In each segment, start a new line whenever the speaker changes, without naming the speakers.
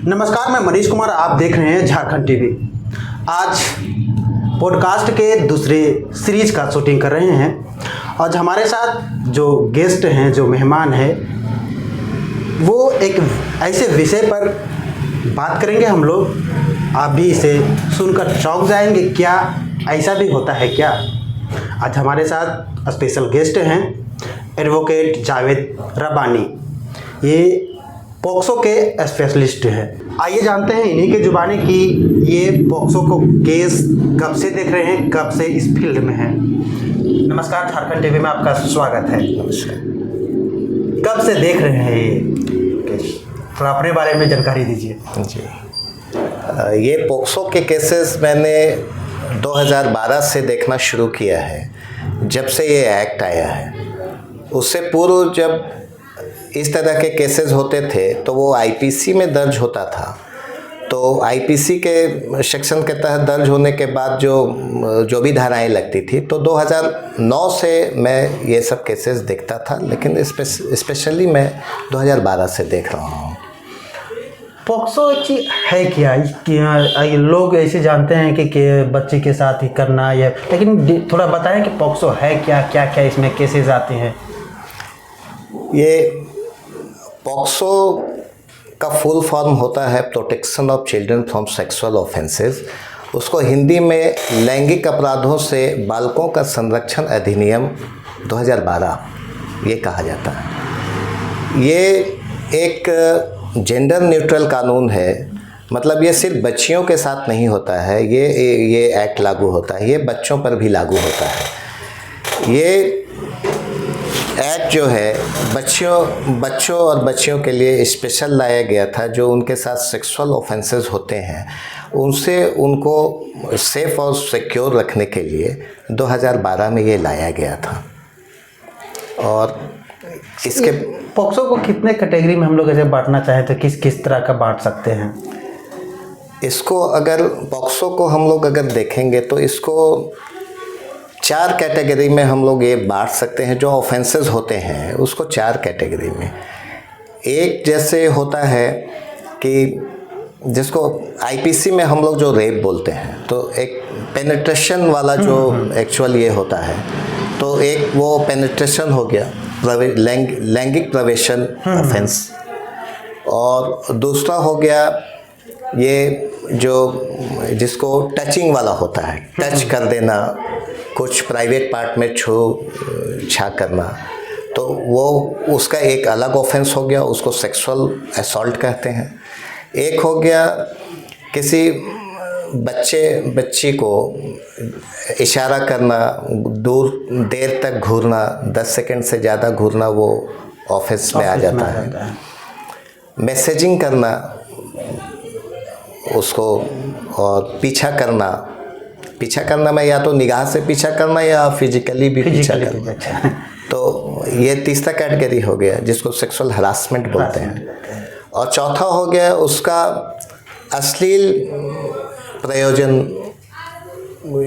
नमस्कार, मैं मनीष कुमार, आप देख रहे हैं झारखंड टीवी। आज पॉडकास्ट के दूसरे सीरीज का शूटिंग कर रहे हैं। आज हमारे साथ जो गेस्ट हैं, जो मेहमान हैं, वो एक ऐसे विषय पर बात करेंगे हम लोग। आप भी इसे सुनकर चौंक जाएंगे, क्या ऐसा भी होता है क्या। आज हमारे साथ स्पेशल गेस्ट हैं एडवोकेट जावेद रब्बानी। ये पॉक्सो के स्पेशलिस्ट हैं। आइए जानते हैं इन्हीं के जुबानी कि ये पॉक्सो को केस कब से देख रहे हैं, कब से इस फील्ड में हैं। नमस्कार, झारखंड टीवी में आपका स्वागत है।
नमस्कार।
कब से देख रहे हैं ये केस, थोड़ा अपने बारे में जानकारी दीजिए।
जी, ये पॉक्सो के केसेस मैंने 2012 से देखना शुरू किया है, जब से ये एक्ट आया है। उससे पूर्व जब इस तरह के केसेस होते थे तो वो आईपीसी में दर्ज होता था। तो आईपीसी के सेक्शन के तहत दर्ज होने के बाद जो भी धाराएं लगती थी, तो 2009 से मैं ये सब केसेस देखता था, लेकिन स्पेशली मैं 2012 से देख रहा हूँ।
पॉक्सो एक चीज़ है क्या? लोग ऐसे जानते हैं कि बच्चे के साथ ही करना, या लेकिन थोड़ा बताएं कि पॉक्सो है क्या, क्या क्या इसमें केसेस आते हैं।
ये पॉक्सो का फुल फॉर्म होता है protection of children from sexual offences. उसको हिंदी में लैंगिक अपराधों से बालकों का संरक्षण अधिनियम 2012 ये कहा जाता है। ये एक जेंडर न्यूट्रल कानून है, मतलब ये सिर्फ बच्चियों के साथ नहीं होता है। ये एक्ट लागू होता है, ये बच्चों पर भी लागू होता है। ये एक्ट जो है बच्चों और बच्चियों के लिए स्पेशल लाया गया था। जो उनके साथ सेक्सुअल ऑफेंसेस होते हैं, उनसे उनको सेफ और सिक्योर रखने के लिए 2012 में ये लाया गया था। और इसके
पॉक्सो को कितने कैटेगरी में हम लोग ऐसे बांटना चाहें तो किस किस तरह का बांट सकते हैं
इसको? अगर पॉक्सो को हम लोग अगर देखेंगे तो इसको 4 कैटेगरी में हम लोग ये बांट सकते हैं। जो ऑफेंसेस होते हैं उसको 4 कैटेगरी में। एक जैसे होता है कि जिसको आईपीसी में हम लोग जो रेप बोलते हैं, तो एक पेनिट्रेशन वाला जो एक्चुअल ये होता है, तो एक वो पेनिट्रेशन हो गया, लैंगिक प्रवेशन ऑफेंस। और दूसरा हो गया ये जिसको टचिंग वाला होता है, टच कर देना, कुछ प्राइवेट पार्ट में छू करना, तो वो उसका एक अलग ऑफेंस हो गया, उसको सेक्सुअल असॉल्ट कहते हैं। एक हो गया किसी बच्ची को इशारा करना, देर तक घूरना, 10 सेकंड से ज़्यादा घूरना, वो ऑफेंस में आ जाता है। मैसेजिंग करना उसको, और पीछा करना में या तो निगाह से पीछा करना या फिजिकली भी पीछा करना। तो ये तीसरा कैटेगरी हो गया जिसको सेक्सुअल हरासमेंट बोलते हैं। और चौथा हो गया उसका अश्लील प्रयोजन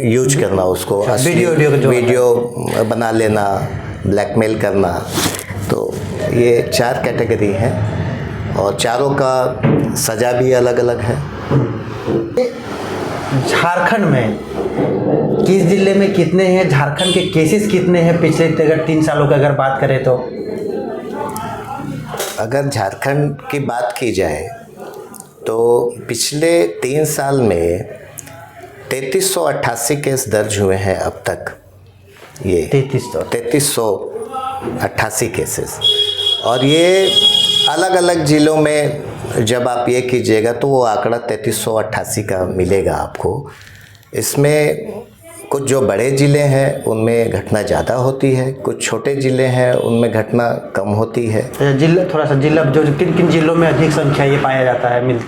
यूज करना, उसको वीडियो बना लेना, ब्लैकमेल करना। तो ये 4 कैटेगरी हैं और चारों का सज़ा भी अलग अलग है।
झारखंड में किस जिले में कितने हैं, झारखंड के केसेस कितने हैं पिछले अगर 3 सालों की अगर बात करें तो?
अगर झारखंड की बात की जाए तो पिछले 3 साल में 3388 केस दर्ज हुए हैं अब तक। ये 3388 केसेस। और ये अलग अलग ज़िलों में जब आप ये कीजिएगा तो वो आंकड़ा 3388 का मिलेगा आपको। इसमें कुछ जो बड़े ज़िले हैं उनमें घटना ज़्यादा होती है, कुछ छोटे ज़िले हैं उनमें घटना कम होती है।
जिला थोड़ा सा जिला जो किन किन ज़िलों में अधिक संख्या ये पाया जाता है,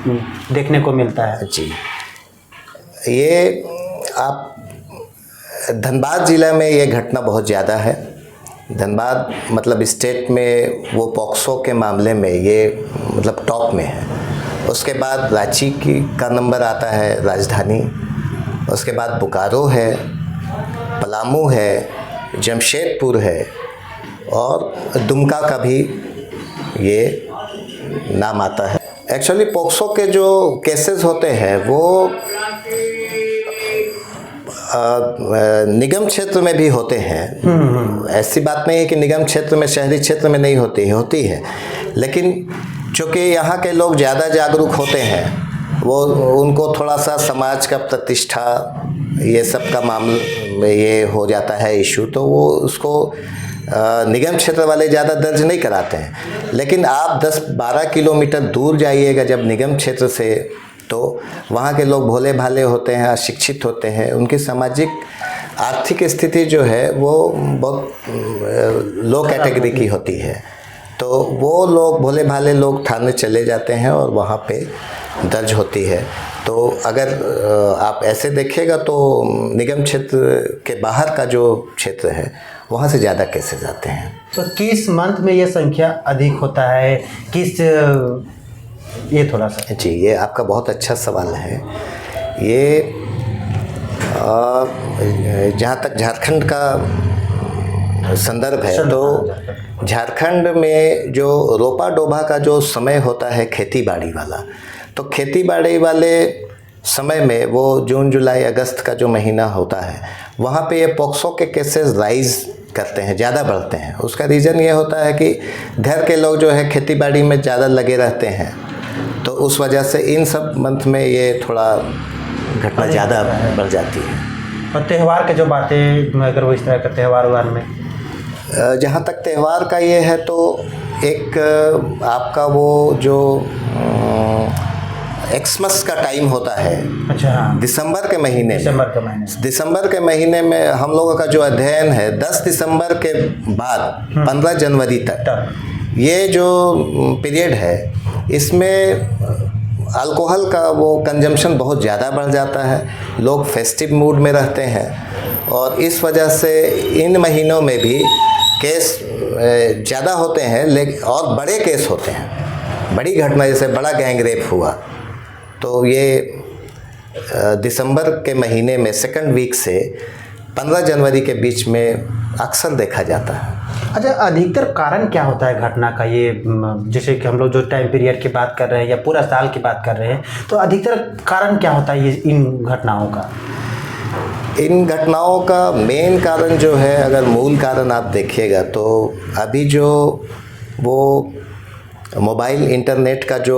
देखने को मिलता है?
जी, ये आप धनबाद ज़िला में ये घटना बहुत ज़्यादा है। धनबाद मतलब स्टेट में वो पॉक्सो के मामले में ये मतलब टॉप में है। उसके बाद रांची का नंबर आता है, राजधानी। उसके बाद बोकारो है, पलामू है, जमशेदपुर है और दुमका का भी ये नाम आता है। एक्चुअली पोक्सो के जो केसेस होते हैं वो निगम क्षेत्र में भी होते हैं। ऐसी बात नहीं है कि निगम क्षेत्र में, शहरी क्षेत्र में नहीं होती है, लेकिन चूँकि यहाँ के लोग ज़्यादा जागरूक होते हैं, वो उनको थोड़ा सा समाज का प्रतिष्ठा ये सब का मामला ये हो जाता है इशू, तो वो उसको निगम क्षेत्र वाले ज़्यादा दर्ज नहीं कराते हैं। लेकिन आप 10-12 किलोमीटर दूर जाइएगा जब निगम क्षेत्र से, तो वहाँ के लोग भोले भाले होते हैं, अशिक्षित होते हैं, उनकी सामाजिक आर्थिक स्थिति जो है वो बहुत लो कैटेगरी की होती है। तो वो लोग, भोले भाले लोग थाने चले जाते हैं और वहाँ पे दर्ज होती है। तो अगर आप ऐसे देखिएगा तो निगम क्षेत्र के बाहर का जो क्षेत्र है वहाँ से ज़्यादा केसेस आते हैं।
तो किस मंथ में ये संख्या अधिक होता है, किस, ये थोड़ा सा।
जी, ये आपका बहुत अच्छा सवाल है। ये जहाँ तक झारखंड का संदर्भ है, तो झारखंड में जो रोपा डोभा का जो समय होता है खेती बाड़ी वाला, तो खेती बाड़ी वाले समय में वो जून जुलाई अगस्त का जो महीना होता है, वहाँ पे ये पॉक्सो के केसेस राइज करते हैं, ज़्यादा बढ़ते हैं। उसका रीज़न ये होता है कि घर के लोग जो है खेती बाड़ी में ज़्यादा लगे रहते हैं, तो उस वजह से इन सब मंथ में ये थोड़ा घटना ज़्यादा बढ़ जाती है।
और त्यौहार के जो बातें, अगर वो इस तरह का त्यौहार में,
जहाँ तक त्यौहार का ये है, तो एक आपका वो जो एक्समस का टाइम होता है,
अच्छा हाँ,
दिसंबर के महीने
दिसंबर के
महीने में हम लोगों का जो अध्ययन है 10 दिसंबर के बाद 15 जनवरी तक, ये जो पीरियड है, इसमें अल्कोहल का वो कंजम्पशन बहुत ज़्यादा बढ़ जाता है, लोग फेस्टिव मूड में रहते हैं, और इस वजह से इन महीनों में भी केस ज़्यादा होते हैं, लेकिन और बड़े केस होते हैं, बड़ी घटना जैसे बड़ा गैंग रेप हुआ, तो ये दिसंबर के महीने में सेकंड वीक से 15 जनवरी के बीच में अक्सर देखा जाता है।
अच्छा, अधिकतर कारण क्या होता है घटना का? ये जैसे कि हम लोग जो टाइम पीरियड की बात कर रहे हैं या पूरा साल की बात कर रहे हैं, तो अधिकतर कारण क्या होता है ये इन घटनाओं का?
इन घटनाओं का मेन कारण जो है, अगर मूल कारण आप देखिएगा, तो अभी जो वो मोबाइल इंटरनेट का जो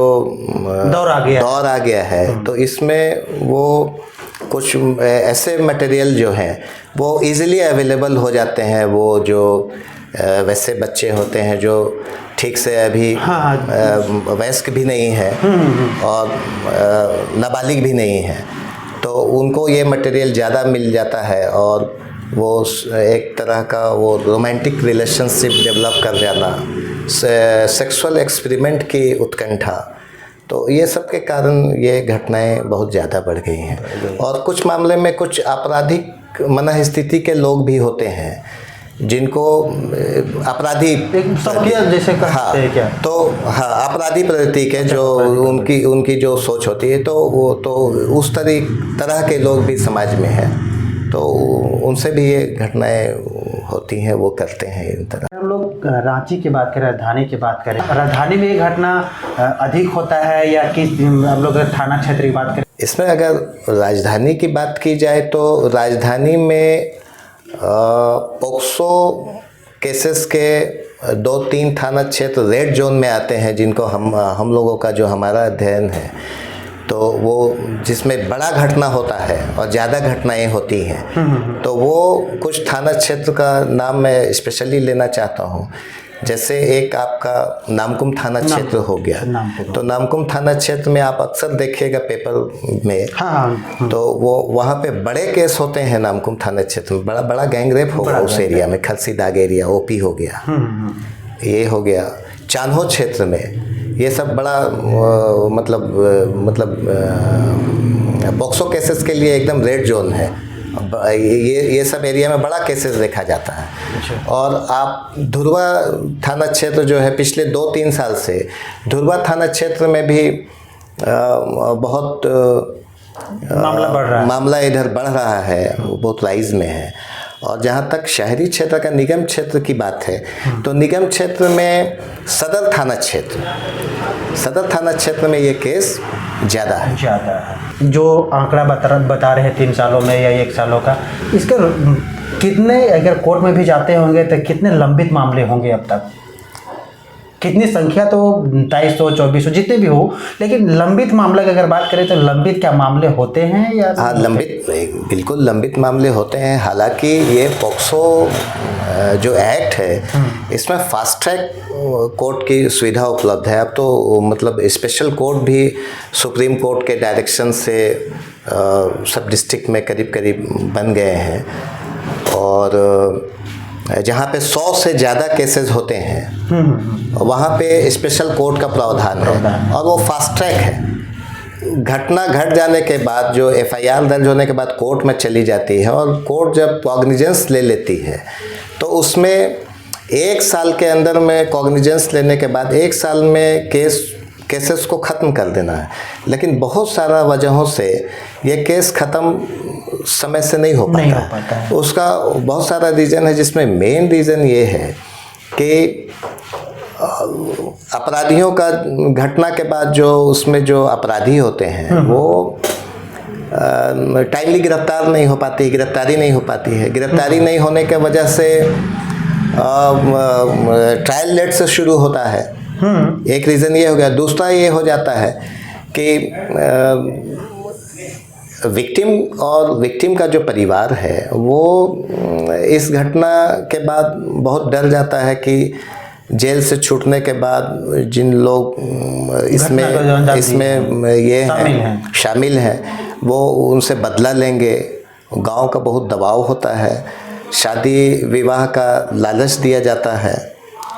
दौर आ गया है, तो इसमें वो कुछ ऐसे मटेरियल जो हैं वो इजीली अवेलेबल हो जाते हैं। वो जो वैसे बच्चे होते हैं जो ठीक से अभी वयस्क भी नहीं है और नाबालिग भी नहीं है, तो उनको ये मटेरियल ज़्यादा मिल जाता है, और वो एक तरह का वो रोमांटिक रिलेशनशिप डेवलप कर जाना, सेक्सुअल एक्सपेरिमेंट की उत्कंठा, तो ये सब के कारण ये घटनाएं बहुत ज़्यादा बढ़ गई हैं। और कुछ मामले में कुछ आपराधिक मनःस्थिति के लोग भी होते हैं, जिनको अपराधी
जैसे कहते हैं क्या,
तो हाँ, अपराधी प्रवृत्ति के जो उनकी जो सोच होती है, तो वो तो उस तरह के लोग भी समाज में हैं, तो उनसे भी ये घटनाएं होती हैं, वो करते हैं इन तरह।
हम लोग रांची की बात करें, राजधानी की बात करें, राजधानी में ये घटना अधिक होता है या किस, हम लोग थाना क्षेत्र की बात करें?
इसमें अगर राजधानी की बात की जाए तो राजधानी में पोक्सो केसेस के 2-3 थाना क्षेत्र रेड जोन में आते हैं, जिनको हम लोगों का जो हमारा अध्ययन है, तो वो जिसमें बड़ा घटना होता है और ज़्यादा घटनाएं होती हैं, तो वो कुछ थाना क्षेत्र का नाम मैं स्पेशली लेना चाहता हूँ। जैसे एक आपका नामकुम थाना क्षेत्र हो गया, तो नामकुम थाना क्षेत्र में आप अक्सर देखिएगा पेपर में, तो वो वहाँ पे बड़े केस होते हैं। नामकुम थाना क्षेत्र में बड़ा बड़ा गैंग रेप होगा उस एरिया में, खलसी दाग एरिया, ओपी हो गया, ये हो गया। चान्हो क्षेत्र में ये सब बड़ा मतलब पॉक्सो केसेस के लिए एकदम रेड जोन है। ये सब एरिया में बड़ा केसेस देखा जाता है। और आप धुरवा थाना क्षेत्र जो है, पिछले 2-3 साल से धुरवा थाना क्षेत्र में भी बहुत मामला इधर बढ़ रहा है, वो बहुत राइज में है। और जहाँ तक शहरी क्षेत्र का निगम क्षेत्र की बात है तो निगम क्षेत्र में सदर थाना क्षेत्र में ये केस ज़्यादा है।
जो आंकड़ा बता रहे हैं 3 सालों में या 1 सालों का, इसके कितने अगर कोर्ट में भी जाते होंगे तो कितने लंबित मामले होंगे अब तक? कितनी संख्या तो 250 2400 जितने भी हो, लेकिन लंबित मामले की अगर बात करें तो लंबित क्या मामले होते हैं या?
हाँ, लंबित, बिल्कुल लंबित मामले होते हैं। हालांकि ये पॉक्सो जो एक्ट है इसमें फास्ट ट्रैक कोर्ट की सुविधा उपलब्ध है। अब तो मतलब स्पेशल कोर्ट भी सुप्रीम कोर्ट के डायरेक्शन से सब डिस्ट्रिक्ट में करीब करीब बन गए हैं, और जहाँ पे 100 से ज़्यादा केसेस होते हैं वहाँ पे स्पेशल कोर्ट का प्रावधान है, और वो फास्ट ट्रैक है। घटना घट जाने के बाद जो एफआईआर दर्ज होने के बाद कोर्ट में चली जाती है, और कोर्ट जब कॉग्निजेंस ले लेती है तो उसमें 1 साल के अंदर में कॉग्निजेंस लेने के बाद 1 साल में केसेस को ख़त्म कर देना है। लेकिन बहुत सारा वजहों से ये केस ख़त्म समय से नहीं हो पाता है। उसका बहुत सारा रीज़न है, जिसमें मेन रीज़न ये है कि अपराधियों का घटना के बाद जो उसमें जो अपराधी होते हैं वो टाइमली गिरफ्तार नहीं हो पाती, गिरफ्तारी नहीं हो पाती है। गिरफ्तारी नहीं होने के वजह से ट्रायल लेट से शुरू होता है, एक रीज़न ये हो गया। दूसरा ये हो जाता है कि विक्टिम का जो परिवार है वो इस घटना के बाद बहुत डर जाता है कि जेल से छूटने के बाद जिन लोग इसमें ये शामिल हैं वो उनसे बदला लेंगे। गांव का बहुत दबाव होता है, शादी विवाह का लालच दिया जाता है,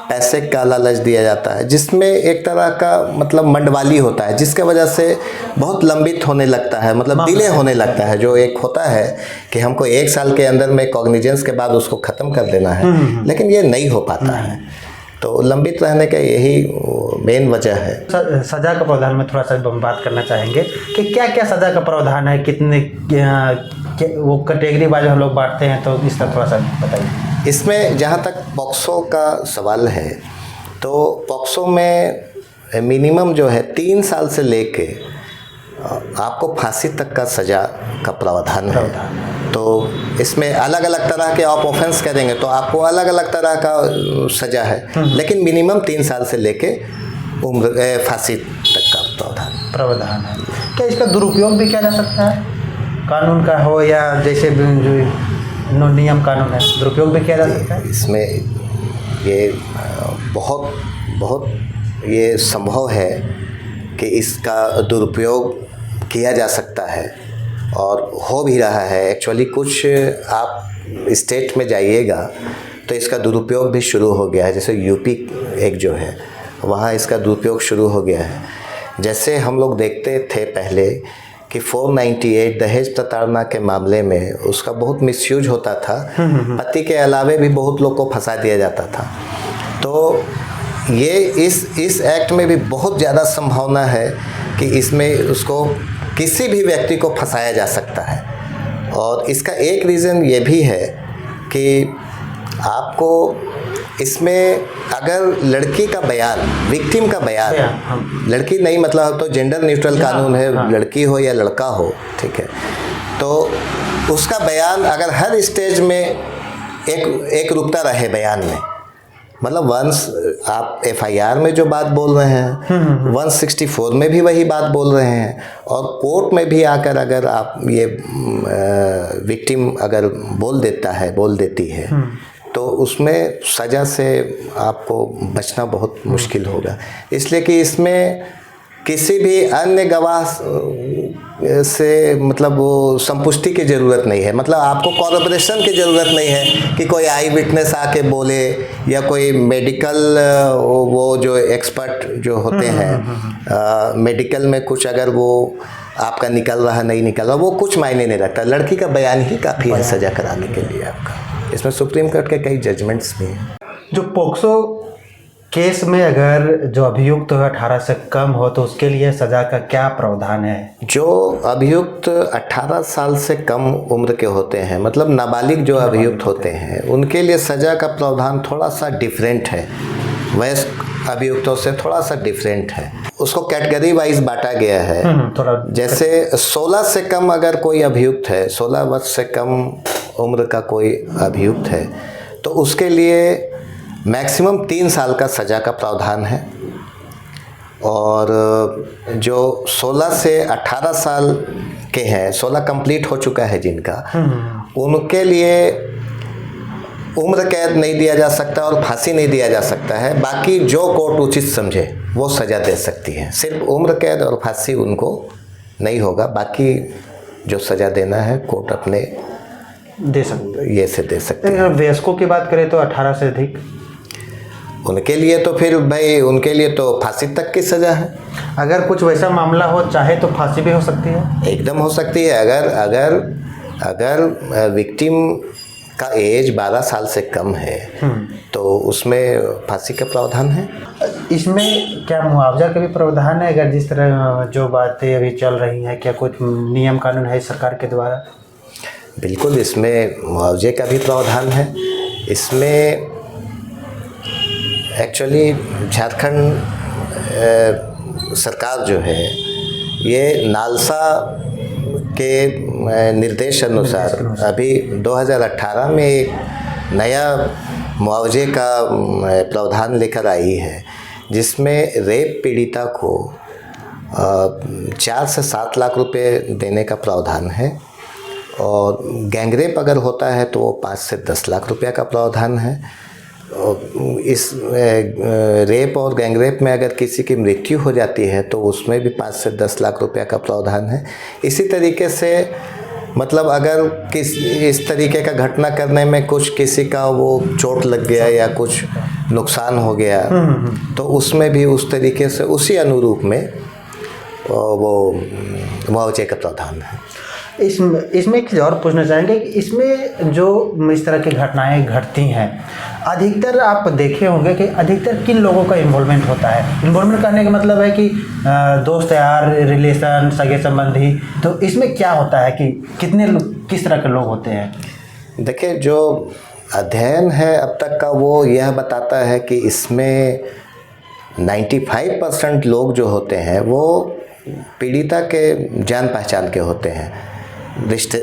पैसे का लालच दिया जाता है, जिसमें एक तरह का मतलब मंडवाली होता है, जिसके वजह से बहुत लंबित होने लगता है, मतलब डिले होने लगता है। जो एक होता है कि हमको 1 साल के अंदर में कॉग्निजेंस के बाद उसको ख़त्म कर देना है, लेकिन ये नहीं हो पाता है। तो लंबित रहने का यही मेन वजह है।
सज़ा का प्रावधान में थोड़ा सा हम बात करना चाहेंगे कि क्या क्या सज़ा का प्रावधान है, कितने वो कैटेगरी वाइज हम लोग बांटते हैं, तो इस तरह थोड़ा सा बताइए।
इसमें जहाँ तक पॉक्सो का सवाल है तो पॉक्सो में मिनिमम जो है 3 साल से लेके आपको फांसी तक का सज़ा का प्रावधान है। तो इसमें अलग अलग तरह के आप ऑफेंस करेंगे तो आपको अलग अलग तरह का सज़ा है, लेकिन मिनिमम 3 साल से लेके उम्र फांसी तक का प्रावधान है।
क्या इसका दुरुपयोग भी किया जा सकता है, कानून का हो या जैसे जो नियम कानून है, दुरुपयोग भी किया जा सकता है?
इसमें ये बहुत ये संभव है कि इसका दुरुपयोग किया जा सकता है और हो भी रहा है। एक्चुअली कुछ आप स्टेट में जाइएगा तो इसका दुरुपयोग भी शुरू हो गया है, जैसे यूपी एक जो है वहाँ इसका दुरुपयोग शुरू हो गया है। जैसे हम लोग देखते थे पहले कि 498 दहेज प्रताड़ना के मामले में उसका बहुत मिसयूज होता था, पति के अलावे भी बहुत लोग को फंसा दिया जाता था। तो ये इस एक्ट में भी बहुत ज़्यादा संभावना है कि इसमें उसको किसी भी व्यक्ति को फंसाया जा सकता है। और इसका एक रीज़न ये भी है कि आपको इसमें अगर लड़की का बयान, विक्टिम का बयान, लड़की नहीं मतलब तो जेंडर न्यूट्रल कानून है, लड़की हो या लड़का हो, ठीक है, तो उसका बयान अगर हर स्टेज में एक रूपता रहे बयान में, मतलब वंस आप एफआईआर में जो बात बोल रहे हैं 164 में भी वही बात बोल रहे हैं, और कोर्ट में भी आकर अगर आप ये विक्टिम अगर बोल देती है तो उसमें सज़ा से आपको बचना बहुत मुश्किल होगा। इसलिए कि इसमें किसी भी अन्य गवाह से मतलब वो संपुष्टि की ज़रूरत नहीं है, मतलब आपको कॉर्पोरेशन की ज़रूरत नहीं है कि कोई आई विटनेस आके बोले या कोई मेडिकल वो जो एक्सपर्ट जो होते हैं मेडिकल में कुछ अगर वो आपका निकल रहा नहीं निकल रहा वो कुछ मायने नहीं रखता। लड़की का बयान ही काफ़ी है सज़ा कराने के लिए आपका। इसमें सुप्रीम कोर्ट के कई जजमेंट्स भी हैं।
जो पोक्सो केस में अगर जो अभियुक्त है 18 से कम हो तो उसके लिए सज़ा का क्या प्रावधान है?
जो अभियुक्त 18 साल से कम उम्र के होते हैं, मतलब नाबालिग जो अभियुक्त होते हैं, उनके लिए सज़ा का प्रावधान थोड़ा सा डिफरेंट है, वयस्क अभियुक्तों से थोड़ा सा डिफरेंट है। उसको कैटेगरी वाइज बांटा गया है।
थोड़ा
जैसे 16 से कम अगर कोई अभियुक्त है, 16 वर्ष से कम उम्र का कोई अभियुक्त है, तो उसके लिए मैक्सिमम 3 साल का सज़ा का प्रावधान है। और जो 16 से 18 साल के हैं, 16 कंप्लीट हो चुका है जिनका, उनके लिए उम्र कैद नहीं दिया जा सकता और फांसी नहीं दिया जा सकता है। बाकी जो कोर्ट उचित समझे वो सज़ा दे सकती है। सिर्फ उम्र कैद और फांसी उनको नहीं होगा, बाकी जो सज़ा देना है कोर्ट अपने
दे सकते,
ये से दे सकते हैं।
अगर वयस्कों की बात करें तो 18 से अधिक,
उनके लिए तो फिर भाई उनके लिए तो फांसी तक की सज़ा है।
अगर कुछ वैसा मामला हो चाहे तो फांसी भी हो सकती है।
एकदम हो सकती है। अगर विक्टिम का एज 12 साल से कम है तो उसमें फांसी का प्रावधान है।
इसमें क्या मुआवजा का भी प्रावधान है? अगर जिस तरह जो बातें अभी चल रही हैं, क्या कुछ नियम कानून है सरकार के द्वारा?
बिल्कुल, इसमें मुआवजे का भी प्रावधान है। इसमें एक्चुअली झारखंड सरकार जो है, ये नालसा के निर्देश अनुसार अभी 2018 में एक नया मुआवजे का प्रावधान लेकर आई है, जिसमें रेप पीड़िता को 4 से 7 लाख रुपए देने का प्रावधान है। और गैंगरेप अगर होता है तो वो 5 से 10 लाख रुपया का प्रावधान है। इस रेप और गैंगरेप में अगर किसी की मृत्यु हो जाती है तो उसमें भी 5 से 10 लाख रुपया का प्रावधान है। इसी तरीके से मतलब अगर इस तरीके का घटना करने में कुछ किसी का वो चोट लग गया या कुछ नुकसान हो गया तो उसमें भी उस तरीके से उसी अनुरूप में वो मुआवजे का प्रावधान है।
इसमें एक चीज़ और पूछना चाहेंगे कि इसमें जो इस तरह की घटनाएं घटती हैं, अधिकतर आप देखे होंगे कि अधिकतर किन लोगों का इन्वॉल्वमेंट होता है? इन्वॉल्वमेंट करने का मतलब है कि दोस्त यार, रिलेशन, सगे संबंधी। तो इसमें क्या होता है कि किस तरह के लोग होते हैं?
देखिए, जो अध्ययन है अब तक का वो यह बताता है कि इसमें 95% लोग जो होते हैं वो पीड़िता के जान पहचान के होते हैं।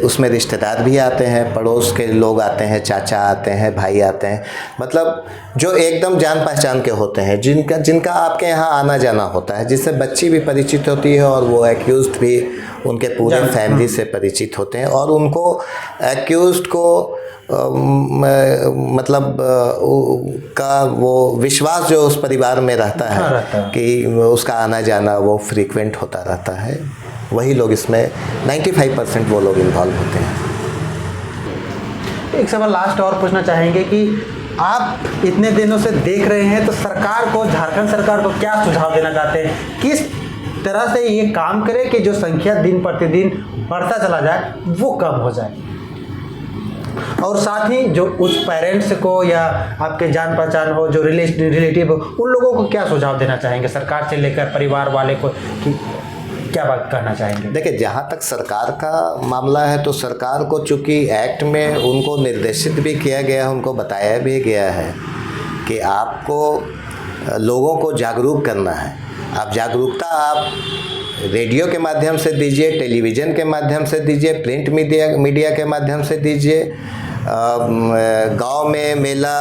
उसमें रिश्तेदार भी आते हैं, पड़ोस के लोग आते हैं, चाचा आते हैं, भाई आते हैं, मतलब जो एकदम जान पहचान के होते हैं, जिनका आपके यहाँ आना जाना होता है, जिससे बच्ची भी परिचित होती है और वो एक्यूज्ड भी उनके पूरे फैमिली से परिचित होते हैं। और उनको एक्यूज्ड को मतलब का वो विश्वास जो उस परिवार में रहता है कि उसका आना जाना वो फ्रीक्वेंट होता रहता है, वही लोग इसमें 95% वो लोग इन्वॉल्व होते हैं।
एक सवाल लास्ट और पूछना चाहेंगे कि आप इतने दिनों से देख रहे हैं, तो सरकार को, झारखंड सरकार को क्या सुझाव देना चाहते हैं? किस तरह से ये काम करे कि जो संख्या दिन प्रतिदिन बढ़ता चला जाए वो कम हो जाए? और साथ ही जो उस पेरेंट्स को या आपके जान पहचान हो, जो रिलेटिव हो, उन लोगों को क्या सुझाव देना चाहेंगे सरकार से लेकर परिवार वाले को, कि क्या बात कहना चाहेंगे?
देखिए, जहाँ तक सरकार का मामला है तो सरकार को चूँकि एक्ट में उनको निर्देशित भी किया गया है, उनको बताया भी गया है कि आपको लोगों को जागरूक करना है। आप जागरूकता आप रेडियो के माध्यम से दीजिए, टेलीविज़न के माध्यम से दीजिए, प्रिंट मीडिया के माध्यम से दीजिए। गांव में मेला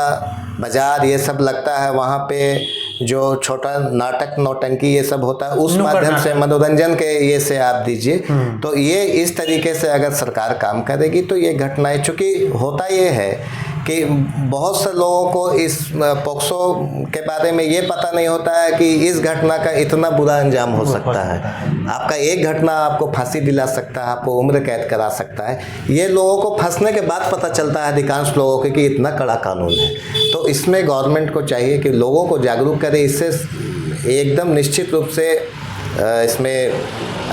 बाज़ार ये सब लगता है, वहाँ पे जो छोटा नाटक नौटंकी ये सब होता है, उस माध्यम से मनोरंजन के ये से आप दीजिए। तो ये इस तरीके से अगर सरकार काम करेगी तो ये घटनाएं, चूँकि होता ये है कि बहुत से लोगों को इस पोक्सो के बारे में ये पता नहीं होता है कि इस घटना का इतना बुरा अंजाम हो सकता है। आपका एक घटना आपको फांसी दिला सकता है, आपको उम्र कैद करा सकता है। ये लोगों को फंसने के बाद पता चलता है अधिकांश लोगों को कि इतना कड़ा कानून है। तो इसमें गवर्नमेंट को चाहिए कि लोगों को जागरूक करे। इससे एकदम निश्चित रूप से इसमें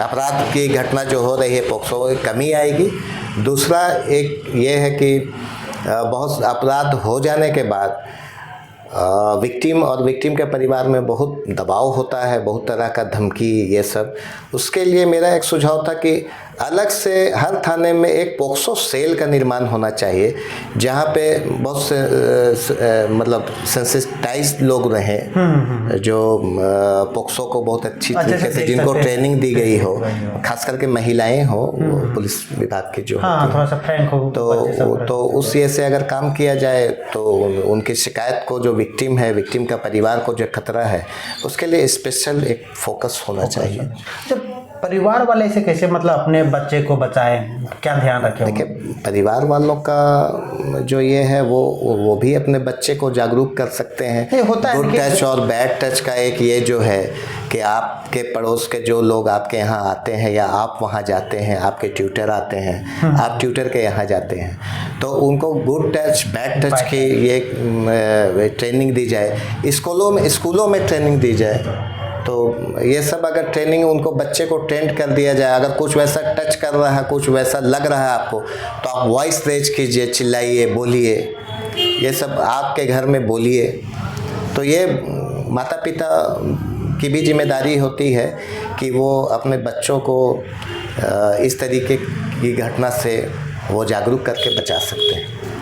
अपराध की घटना जो हो रही है पोक्सो की कमी आएगी। दूसरा एक ये है कि बहुत अपराध हो जाने के बाद विक्टिम और विक्टिम के परिवार में बहुत दबाव होता है, बहुत तरह का धमकी, ये सब। उसके लिए मेरा एक सुझाव था कि अलग से हर थाने में एक पोक्सो सेल का निर्माण होना चाहिए, जहाँ पे बहुत से मतलब सेंसिटाइज्ड लोग रहें, जो पोक्सो को बहुत अच्छी तरीके से, जिनको ट्रेनिंग दी गई हो, खास करके महिलाएं हो, पुलिस विभाग की जो
थोड़ा सा फ्रैंक हो,
तो उस ये से अगर काम किया जाए तो उनकी शिकायत को, जो विक्टिम है, विक्टिम का परिवार को जो खतरा है, उसके लिए स्पेशल एक फोकस होना चाहिए।
जब परिवार वाले से कैसे मतलब अपने बच्चे को बचाएं, क्या ध्यान रखें?
देखिए, परिवार वालों का जो ये है वो भी अपने बच्चे को जागरूक कर सकते हैं। गुड टच और बैड टच का एक ये जो है कि आपके पड़ोस के जो लोग आपके यहाँ आते हैं या आप वहाँ जाते हैं, आपके ट्यूटर आते हैं, आप ट्यूटर के यहाँ जाते हैं, तो उनको गुड टच बैड टच की ये ट्रेनिंग दी जाए, स्कूलों में ट्रेनिंग दी जाए। तो ये सब अगर ट्रेनिंग उनको, बच्चे को ट्रेंड कर दिया जाए, अगर कुछ वैसा टच कर रहा है, कुछ वैसा लग रहा है आपको, तो आप वॉइस रेज कीजिए, चिल्लाइए, बोलिए, ये सब आपके घर में बोलिए। तो ये माता पिता की भी जिम्मेदारी होती है कि वो अपने बच्चों को इस तरीके की घटना से वो जागरूक करके बचा सकते हैं।